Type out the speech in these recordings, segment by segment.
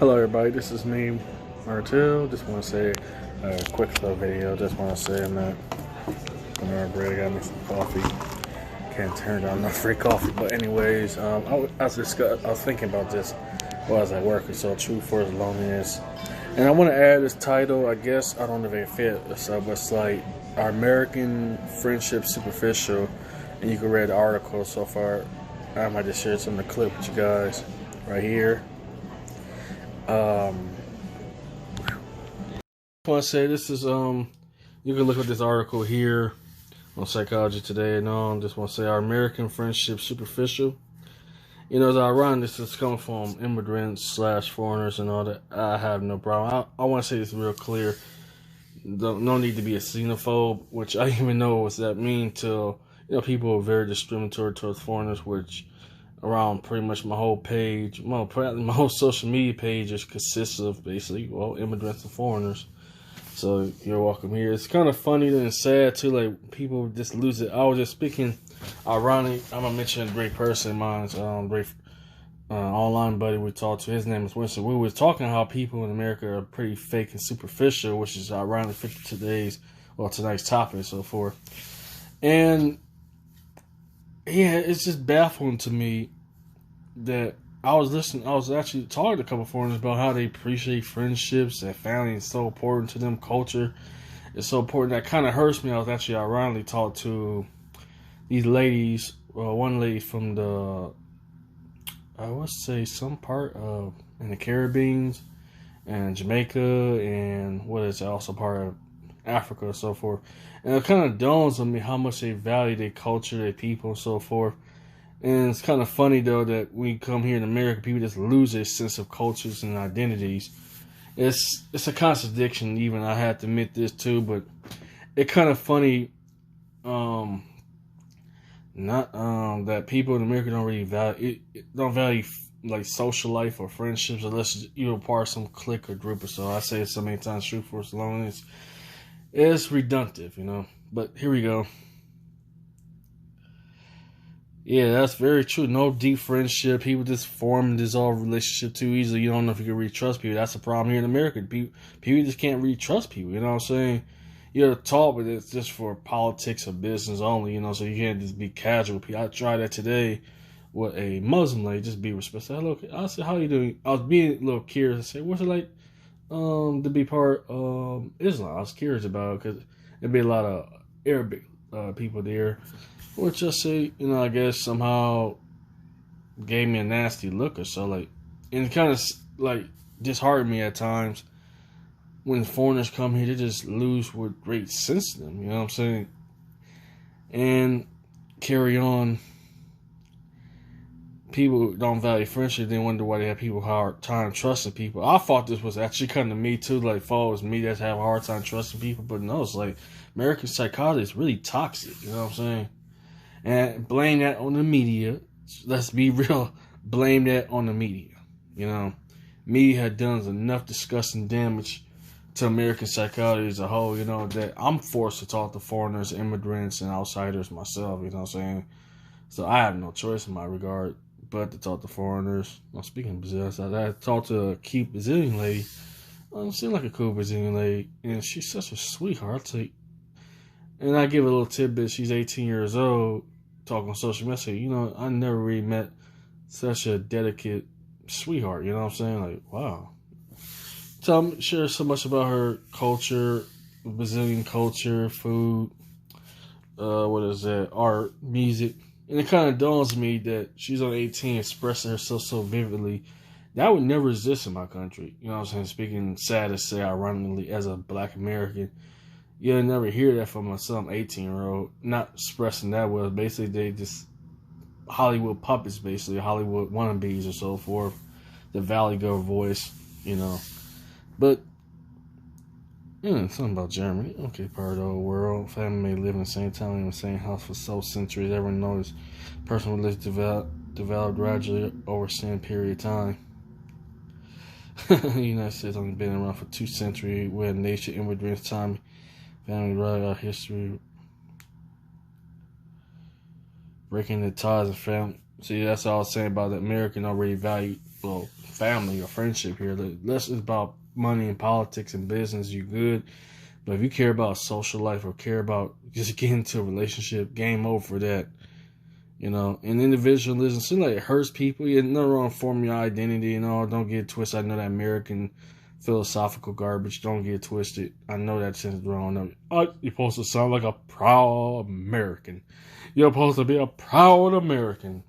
Hello everybody, this is me, Martel. Just want to say a quick little video. Just want to say I'm at Panera Bread. Got me some coffee. Can't turn down no free coffee. But anyways, I was thinking about this while I was at work. So true for as loneliness. And I want to add this title. I guess I don't know if it fits. So it's like our American friendship superficial. And you can read the article so far. I might just share some of the clip with you guys right here. I want to say this is you can look at this article here on Psychology Today, and just want to say our American friendship superficial. You know, it's ironic this is coming from immigrants / foreigners and all that. I have no problem. I want to say this real clear. No need to be a xenophobe, which I didn't even know what that mean till people are very discriminatory towards foreigners, which around pretty much my whole page, my whole social media page just consists of basically, immigrants and foreigners. So you're welcome here. It's kind of funny and sad too, like people just lose it. I was just speaking, ironic, I'm gonna mention a great person of mine, great online buddy we talked to. His name is Winston. We were talking how people in America are pretty fake and superficial, which is ironic for tonight's topic and so forth. And yeah, it's just baffling to me that I was actually talking to a couple of foreigners about how they appreciate friendships, that family is so important to them, culture is so important. That kind of hurts me. I was actually ironically talked to these ladies, one lady from I would say some part of in the Caribbean and Jamaica, and also part of Africa and so forth. And it kind of dawns on me how much they value their culture, their people, and so forth. And it's kind of funny, though, that we come here in America, people just lose their sense of cultures and identities. It's a contradiction, even. I have to admit this, too. But it's kind of funny that people in America don't really value like social life or friendships unless you're a part of some clique or group or so. I say it so many times, true for as long as it's redundant, But here we go. Yeah, that's very true. No deep friendship. People just form and dissolve relationship too easily. You don't know if you can really trust people. That's the problem here in America. People just can't really trust people. You know what I'm saying? You're taught, but it's just for politics or business only. So you can't just be casual. I tried that today with a Muslim lady. Just be respectful. Hello, I said, "How you doing?" I was being a little curious. I said, "What's it like to be part of Islam?" I was curious about it because there'd be a lot of Arabic people there, which I say, I guess somehow gave me a nasty look or so, and it kind of disheartened me at times when foreigners come here. They just lose with great sense to them, you know what I'm saying, and carry on. People don't value friendship. They wonder why they have people hard time trusting people. I thought this was actually kind of me too. Like, it was me that have a hard time trusting people. But no, it's like American psychology is really toxic. You know what I'm saying? And blame that on the media. Let's be real. Blame that on the media. Media had done enough disgusting damage to American psychology as a whole. That I'm forced to talk to foreigners, immigrants, and outsiders myself. You know what I'm saying? So I have no choice in my regard but to talk to foreigners. I'm speaking of Brazil, I talked to a cute Brazilian lady. Seemed like a cool Brazilian lady, and she's such a sweetheart. And I give a little tidbit. She's 18 years old, talking on social media. I never really met such a delicate sweetheart. You know what I'm saying? Like, wow. Share so much about her culture, Brazilian culture, food, art, music. And it kind of dawns on me that she's on 18 expressing herself so vividly. That would never exist in my country. You know what I'm saying? Speaking sad to say, ironically, as a black American, you'll never hear that from some 18-year-old. Not expressing that well. Basically, they just Hollywood puppets, basically. Hollywood wannabes or so forth. The Valley Girl voice, But something about Germany. Okay, part of the whole world. Family may live in the same town in the same house for so centuries. Everyone knows personal relations developed gradually over a certain period of time. The United States only been around for 2 centuries. We're a nation, immigrants, time, family, right, our history, breaking the ties of family. See, that's all I was saying about the American already value well, family or friendship here. Less is about money and politics and business. You good, but if you care about social life or care about just getting into a relationship, game over for that. You know, and individualism seems like it hurts people. You nothing wrong forming your identity and all. Don't get twisted. I know that American philosophical garbage. Don't get twisted. I know that sounds wrong. You're supposed to sound like a proud American. You're supposed to be a proud American.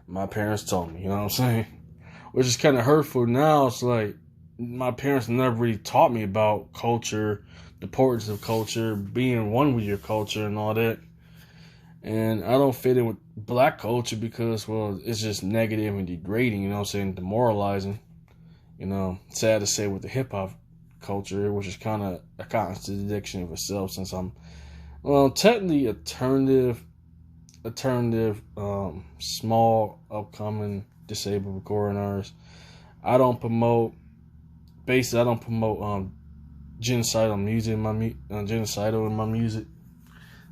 My parents told me, you know what I'm saying? Which is kind of hurtful now. It's like my parents never really taught me about culture, the importance of culture, being one with your culture and all that. And I don't fit in with black culture because, well, it's just negative and degrading, you know what I'm saying? Demoralizing. You know, sad to say with the hip hop culture, which is kind of a contradiction of itself since I'm, well, technically alternative, small, upcoming, disabled recording artist. I don't promote genocidal music in my music.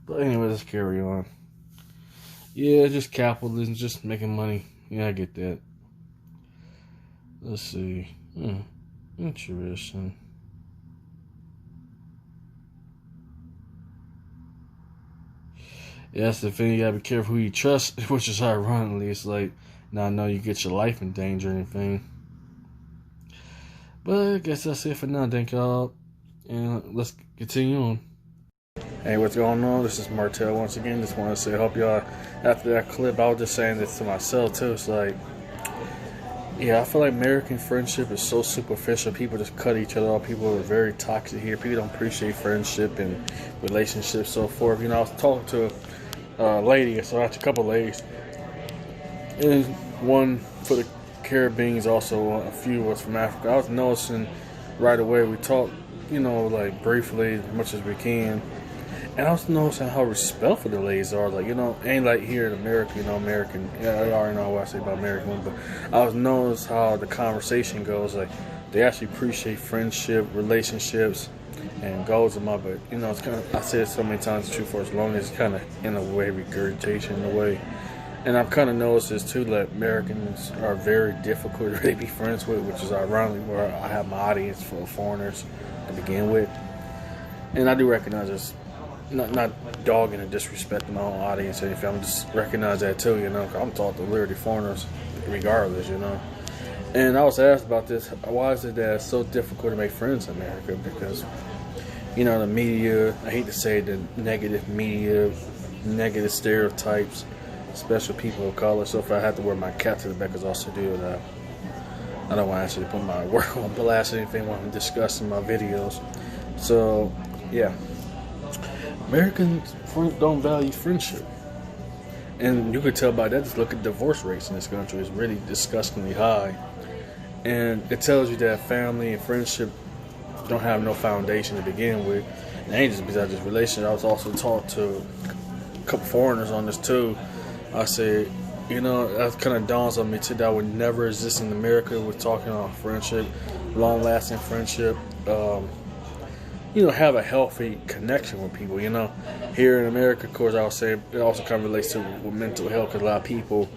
But anyway, let's carry on. Yeah, just capitalism, just making money. Yeah, I get that. Let's see. Interesting. Yeah, that's the thing. You gotta be careful who you trust, which is ironically, it's like, now I know you get your life in danger or anything. But I guess that's it for now. Thank y'all. And let's continue on. Hey, what's going on? This is Martell once again. Just want to say, I hope y'all, after that clip, I was just saying this to myself too. It's like, yeah, I feel like American friendship is so superficial. People just cut each other off. People are very toxic here. People don't appreciate friendship and relationships, so forth. You know, I was talking to a lady, so I had a couple ladies. And one for the Caribbeans, also a few was from Africa. I was noticing right away, we talked, you know, like briefly, as much as we can. And I was noticing how respectful the ladies are. Like, you know, ain't like here in America, you know, American. Yeah, I already know what I say about American, but I was noticing how the conversation goes. Like, they actually appreciate friendship, relationships, and goals in my, but, you know, it's kind of, I said it so many times, it's true for as long as it's kind of, in a way, regurgitation in a way. And I've kind of noticed this too, that Americans are very difficult to really be friends with, which is ironically where I have my audience full of foreigners to begin with. And I do recognize this. Not dogging and disrespecting my own audience or anything. I'm just recognize that too, you know. I'm taught to literally foreigners regardless, you know. And I was asked about this. Why is it that it's so difficult to make friends in America? Because, you know, the media, I hate to say the negative media, negative stereotypes, especially people of color. So if I have to wear my cap to the back, because I also do that. I don't want to actually put my work on blast or anything when I'm discussing my videos. So, yeah. Americans don't value friendship. And you could tell by that, just look at divorce rates in this country. It's really disgustingly high. And it tells you that family and friendship don't have no foundation to begin with. And it ain't just because of this relationship. I was also taught to a couple foreigners on this too. I said, you know, that kind of dawns on me too that would never exist in America. We're talking about friendship, long-lasting friendship. You know, have a healthy connection with people, you know. Here in America, of course, I would say it also kind of relates to with mental health, because a lot of people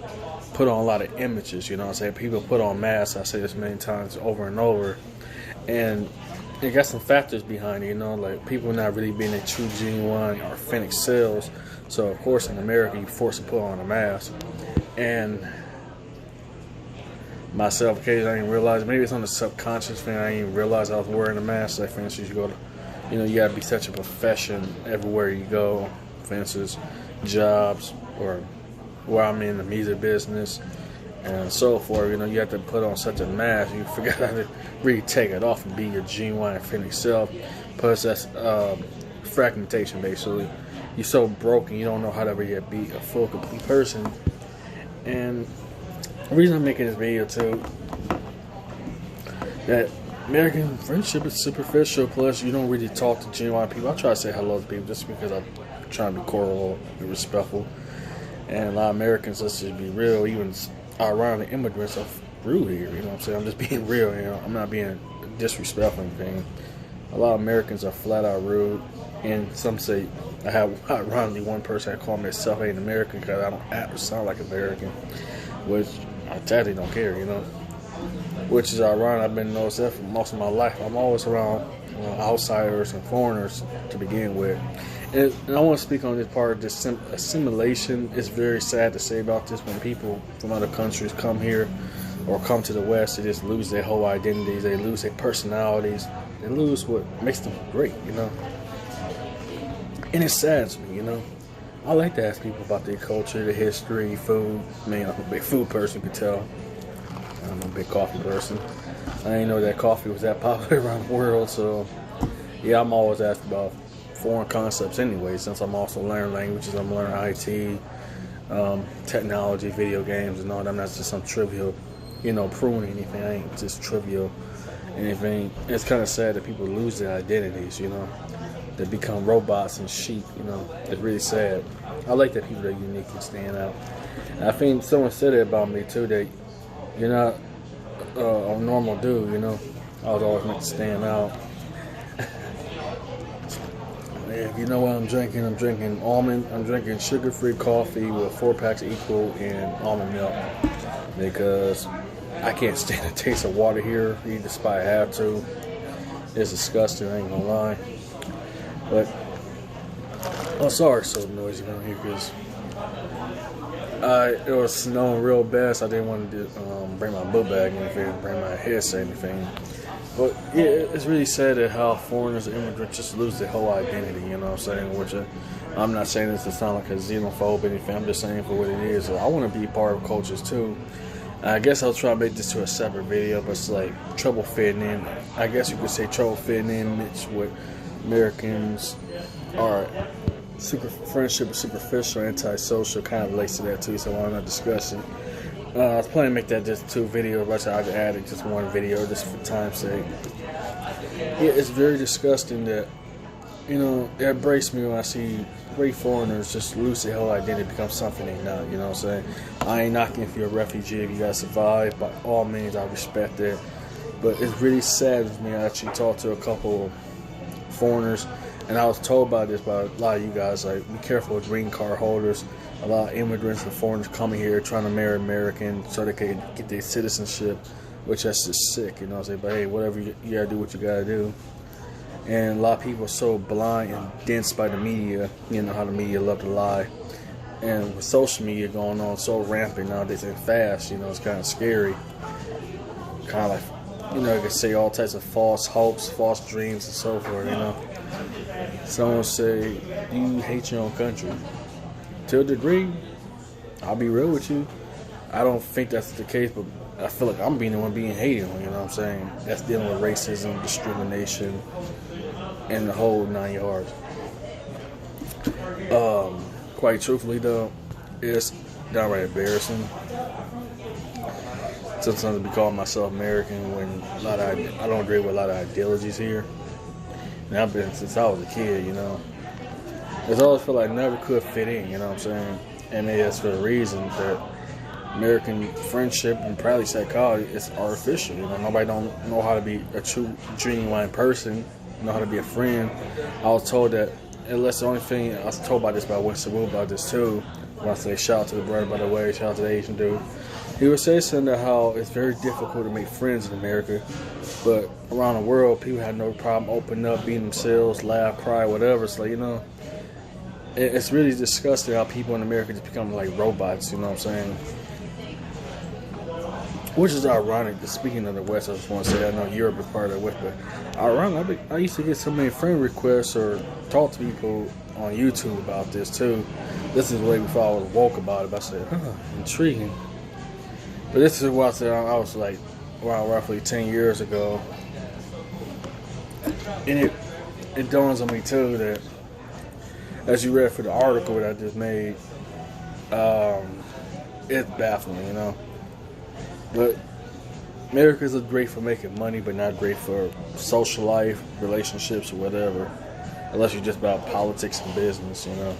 put on a lot of images, you know what I'm saying? People put on masks, I say this many times over and over, and it got some factors behind it, you know, like people not really being a true, genuine, authentic selves. So, of course, in America, you're forced to put on a mask. And myself, occasionally, I didn't realize, maybe it's on the subconscious thing, I didn't even realize I was wearing a mask. Like, for instance, you go to, you know, you gotta be such a profession everywhere you go. For instance, jobs, or where I'm in the music business and so forth. You know, you have to put on such a mask. You forget how to really take it off and be your genuine, authentic self. Plus, that's fragmentation, basically. You're so broken, you don't know how to really be a full, complete person. And the reason I'm making this video too, that American friendship is superficial, plus you don't really talk to genuine people. I try to say hello to people just because I'm trying to be cordial and respectful. And a lot of Americans, let's just be real, even around the immigrants are rude here, you know what I'm saying? I'm just being real, you know, I'm not being disrespectful or anything. A lot of Americans are flat out rude, and some say, I have ironically one person that called myself an American because I don't act or sound like American, which I totally don't care, you know. which is ironic. I've been noticing that for most of my life. I'm always around outsiders and foreigners to begin with. And I want to speak on this part of this assimilation. It's very sad to say about this when people from other countries come here or come to the West, they just lose their whole identities, they lose their personalities, they lose what makes them great, you know. And it saddens me, you know. I like to ask people about their culture, their history, food. I mean, I'm a big food person, you can tell. I'm a big coffee person. I didn't know that coffee was that popular around the world, so yeah, I'm always asked about foreign concepts anyway, since I'm also learning languages. I'm learning IT, technology, video games, and all that. I'm not just some trivial, you know, pruning anything. I ain't just trivial anything. It's kind of sad that people lose their identities, you know. They become robots and sheep, you know. It's really sad. I like that people are unique and stand out. And I think someone said it about me too, that you're not a normal dude, you know. I was always meant to stand out. If you know what I'm drinking I'm drinking sugar-free coffee with 4 packs equal and almond milk, because I can't stand the taste of water here, even despite I have to. It's disgusting, I ain't gonna lie. But I'm sorry it's so noisy around here, because it was snowing real bad, so I didn't want to bring my book bag or anything, bring my headset or anything. But yeah, it's really sad that how foreigners and immigrants just lose their whole identity, you know what I'm saying? Which I'm not saying this to sound like a xenophobe or anything, I'm just saying for what it is. I want to be part of cultures too. I guess I'll try to make this to a separate video, but it's like trouble fitting in. I guess you could say trouble fitting in mixed with Americans are friendship is superficial, antisocial, kind of relates to that too, so why not discuss it? I was planning to make that just 2 videos, but I could add it just 1 video just for time's sake. Yeah, it's very disgusting that, you know, it breaks me when I see great foreigners just lose their whole identity, become something they're not, you know what I'm saying? I ain't knocking if you're a refugee, if you gotta survive, by all means, I respect that. But it's really sad with me. I actually talked to a couple of foreigners, and I was told by this by a lot of you guys, like, be careful with green card holders. A lot of immigrants and foreigners coming here trying to marry American so they can get their citizenship, which that's just sick, you know what I'm saying? But hey, whatever, you gotta do what you gotta do. And a lot of people are so blind and dense by the media, you know how the media love to lie. And with social media going on so rampant nowadays and fast, you know, it's kind of scary. Kind of like, you know, you can say all types of false hopes, false dreams, and so forth, you know. Someone say, do you hate your own country? To a degree, I'll be real with you. I don't think that's the case, but I feel like I'm being the one being hated on, you know what I'm saying? That's dealing with racism, discrimination, and the whole 9 yards. Quite truthfully though, it's downright embarrassing. Sometimes I be calling myself American when I don't agree with a lot of ideologies here. And I've been since I was a kid, you know. It's always felt like I never could fit in, you know what I'm saying? And maybe that's for the reason that American friendship and probably psychology is artificial. You know, nobody don't know how to be a true, genuine person, know how to be a friend. I was told that, unless the only thing, I was told by this by Winston Wu about this too. When I say shout out to the brother, by the way, shout out to the Asian dude. He was saying something about how it's very difficult to make friends in America, but around the world, people have no problem opening up, being themselves, laugh, cry, whatever. It's like, you know, it's really disgusting how people in America just become like robots, you know what I'm saying? Which is ironic. Speaking of the West, I just want to say, I know Europe is part of the West, but ironic, I used to get so many friend requests or talk to people on YouTube about this too. This is way before I was woke about it, but I said, intriguing. But this is what I said, I was like, around roughly 10 years ago. And it dawns on me too that, as you read for the article that I just made, it's baffling, you know. But America is great for making money, but not great for social life, relationships, or whatever. Unless you're just about politics and business, you know.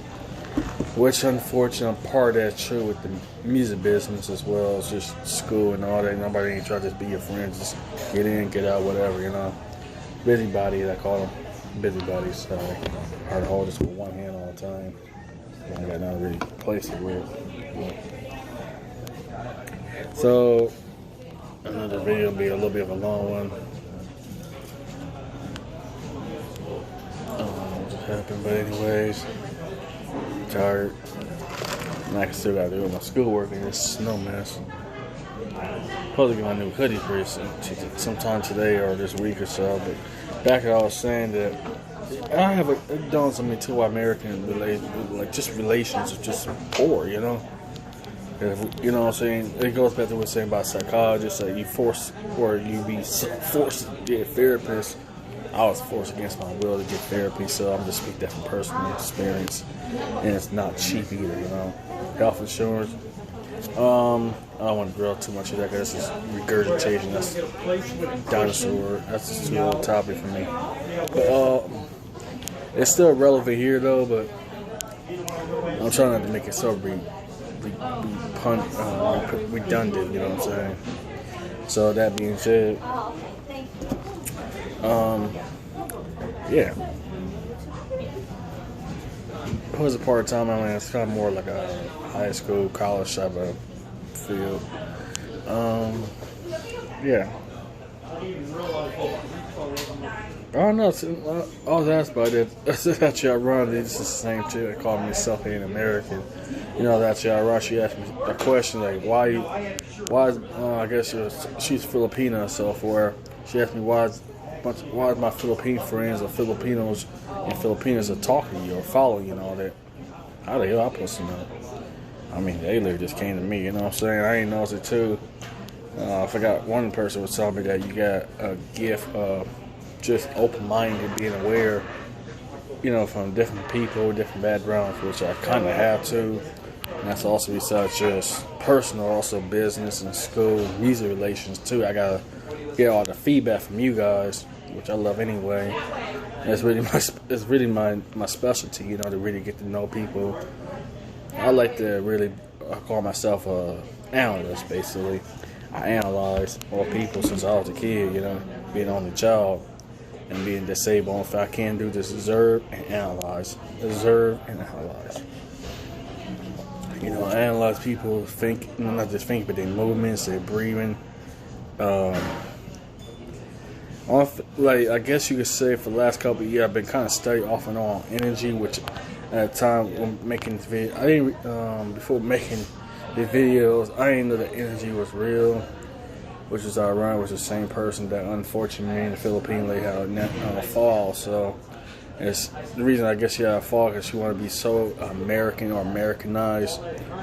Which, unfortunately, part of that's true with the music business as well. It's just school and all that. Nobody ain't trying to just be your friend. Just get in, get out, whatever, you know. Busybody, I call them. Busybodies. Sorry. Hard to hold this with one hand all the time. I got not really place it with. So, Another video will be a little bit of a long one. I don't know what just happened, but anyways, I'm tired. And I still gotta do my schoolwork in this snow mess. Probably get my new hoodie pretty sometime today or this week or so. But back I was saying that I have it dawns on me too. American relations are just poor, you know. You know what I'm saying? It goes back to what we're saying about psychologists. Like you force or you be forced to get a therapist. I was forced against my will to get therapy, so I'm just speaking that from personal experience, and it's not cheap either. You know, health insurance. I don't want to drill too much of that because this is regurgitation. That's dinosaur. That's just too old topic for me. But it's still relevant here though. But I'm trying not to make it so redundant. You know what I'm saying? So that being said, yeah. It was a part-time. I mean, it's kind of more like a high school, college type of field. Yeah. I don't know. I was asked about it. That's actually ironic. It's the same chick that called me self-hating American. You know, that's actually ironic. She asked me a question like, why? I guess she's Filipino and so forth. She asked me why my Philippine friends or Filipinos and Filipinas are talking to you or following you and all that. How the hell I supposed to know? I mean, they literally just came to me, you know what I'm saying? I ain't noticed it too. I forgot one person was telling me that you got a gift of just open-minded, being aware, you know, from different people, different backgrounds, which I kind of have to. And that's also besides just personal, also business and school, music relations too. I gotta get all the feedback from you guys, which I love anyway. And it's really my specialty, you know, to really get to know people. I like to really, I call myself a analyst, basically. I analyze all people since I was a kid, you know, being only child and being disabled. If I can do this, observe and analyze. Observe and analyze. You know, I analyze people think, not just think, but their movements, their breathing. I guess you could say for the last couple of years, I've been kind of studying off and on energy, which at the time when making this video, I didn't, before making the videos, I didn't know that energy was real, which is ironic, was the same person that unfortunately in the Philippines they had a fall. So it's the reason I guess she had a fall because she wanted to be so American or Americanized,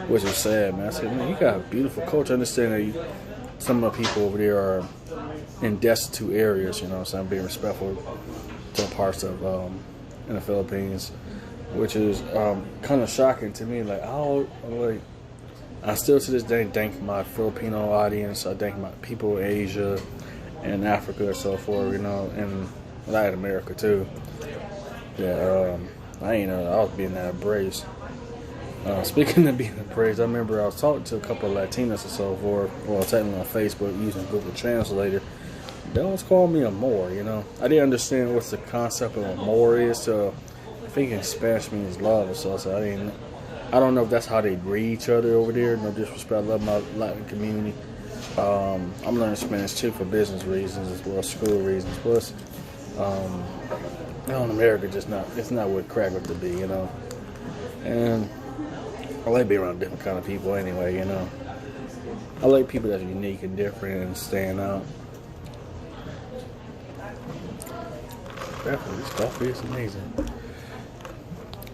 which is sad, man. I said, man, you got a beautiful culture. I understand that some of the people over there are in destitute areas, you know what I'm saying, being respectful to parts of in the Philippines, which is kind of shocking to me. I still to this day thank my Filipino audience. I thank my people in Asia and Africa and so forth, you know, and Latin America too. Yeah, I ain't know I was being that embraced. Speaking of being embraced, I remember I was talking to a couple of Latinas and so forth, well, technically on Facebook using Google Translator. They always call me a Moor, you know. I didn't understand what the concept of a Moor is, so I think in Spanish means love or so I don't know if that's how they greet each other over there. No disrespect, I love my Latin community. I'm learning Spanish too for business reasons as well as school reasons. Plus, in America, it's not what crack it to be, you know. And I like being around different kind of people anyway, you know. I like people that are unique and different and stand out. Definitely, this coffee is amazing.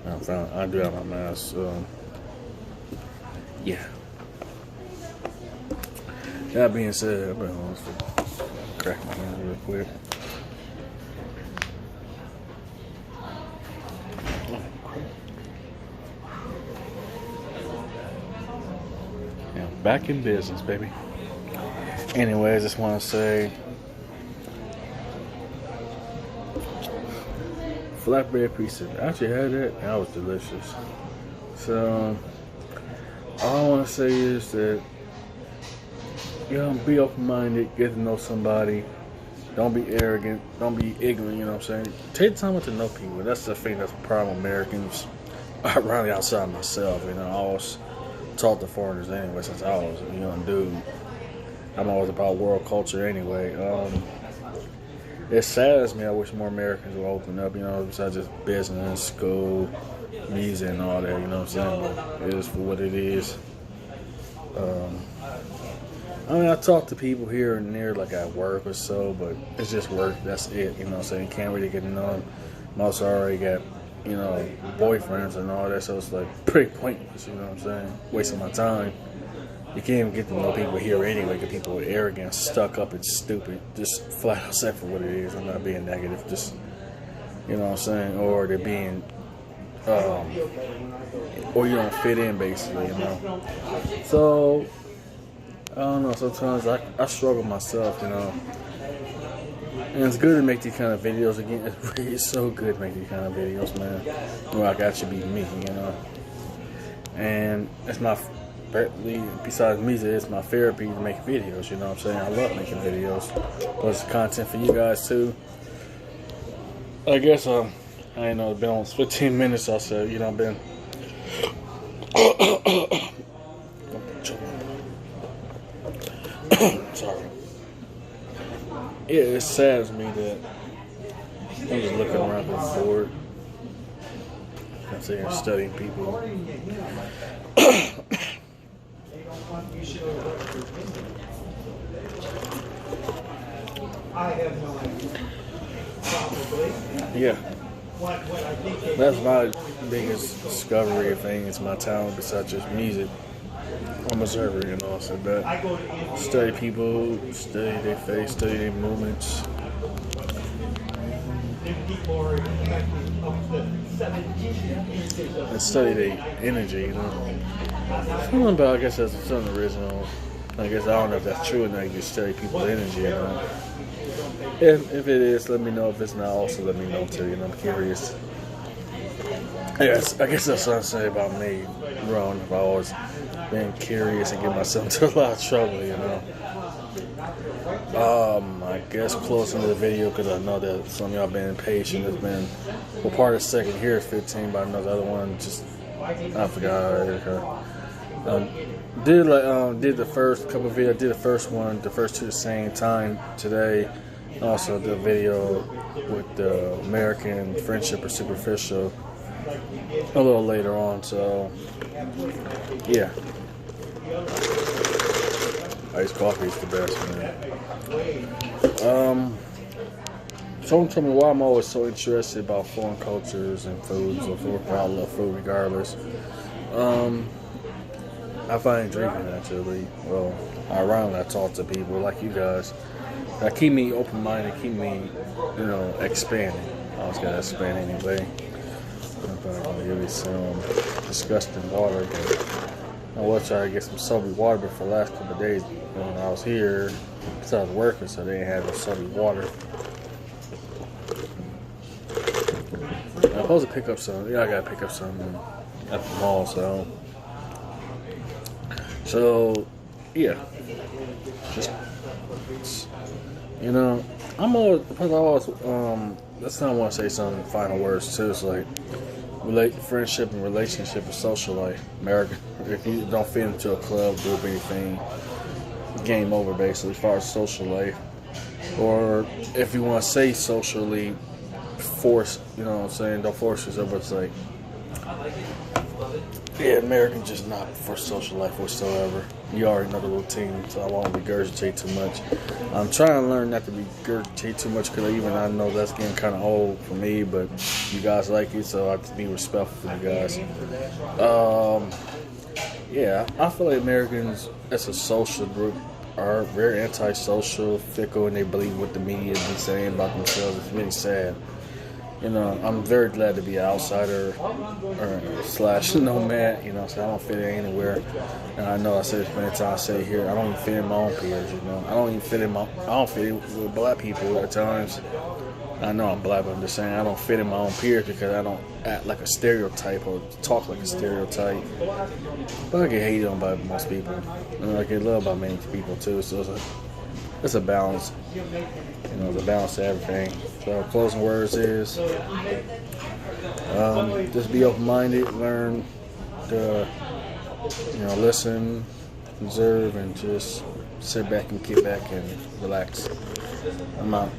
I do have my mask, so yeah. That being said, I'm going to crack my hands real quick. Yeah, back in business, baby. Anyway, I just want to say, flatbread pizza. I actually had that, and that was delicious. So, all I want to say is that, you know, be open-minded, get to know somebody. Don't be arrogant. Don't be ignorant, you know what I'm saying? Take the time to know people. That's the thing that's a problem with Americans. Around outside myself, you know, I always talk to foreigners anyway since I was a young dude. I'm always about world culture anyway. It saddens me. I wish more Americans would open up, besides just business, school, music, and all that, you know what I'm saying? But it is for what it is. I talk to people here and there, like at work or so, but it's just work. That's it, you know what I'm saying? You can't really get to know them. Most already got, boyfriends and all that, so it's like pretty pointless, you know what I'm saying? Wasting my time. You can't even get to know people here anyway, because people are arrogant, stuck up, and stupid. Just flat out said for what it is. I'm not being negative, just, you know what I'm saying? Or they're being, or you don't fit in, basically, So, I don't know, sometimes I struggle myself, And it's good to make these kind of videos again. It's so good to make these kind of videos, man. Where I got to be me, And it's my, besides music, it's my therapy to make videos, you know what I'm saying? I love making videos. Plus content for you guys too. I guess I ain't know, it's been almost 15 minutes or so, been sorry. Yeah, it saddens me that I'm just looking around the board. I'm sitting here studying people. Yeah. That's my biggest discovery of things, my talent besides just music. I'm a observer, so that study people, study their face, study their movements. And study their energy, Something about, I guess that's something original. I guess I don't know if that's true or not. You just study people's energy, If it is, let me know. If it's not, also let me know too. I'm curious. Yes, I guess that's what I'm saying about me. Wrong. I've always been curious and get myself into a lot of trouble, I guess closing to the video because I know that some of y'all been impatient. It's been, part of the second here is 15, but I know the other one just, I forgot. Did the first couple of videos. Did the first one, the first two at the same time today. Also the video with the American Friendship or Superficial a little later on. So yeah, iced coffee is the best, man. Someone told me why I'm always so interested about foreign cultures and foods. I love food regardless. I find drinking actually. Well, ironically, I talk to people like you guys. That keep me open-minded, keep me, expanding. I always gotta expand anyway. I'm gonna give you some disgusting water. I will try to get some soapy water, but for the last couple of days when I was here, because I was working, so they didn't have no soapy water. I'm supposed to pick up some. Yeah, I gotta pick up some at the mall. So yeah, just I'm always that's not I want to say some final words too. It's like friendship and relationship and social life. America, if you don't fit into a club, group, anything, game over basically as far as social life. Or if you want to say socially, force, don't force yourself, but it's like, yeah, American's just not for social life whatsoever. You already know the routine, so I won't regurgitate too much. I'm trying to learn not to regurgitate too much because even I know that's getting kind of old for me, but you guys like it, so I have to be respectful for you guys. Yeah, I feel like Americans as a social group are very antisocial, fickle, and they believe what the media is saying about themselves. It's really sad. I'm very glad to be an outsider / nomad, so I don't fit in anywhere. And I know I said this many times, I say here, I don't even fit in my own peers, I don't fit in with black people at times. I know I'm black, but I'm just saying I don't fit in my own peers because I don't act like a stereotype or talk like a stereotype. But I get hated on by most people. And I get loved by many people too, so it's a balance. There's a balance to everything. So closing words is just be open-minded, learn to listen, observe, and just sit back and kick back and relax. I'm out.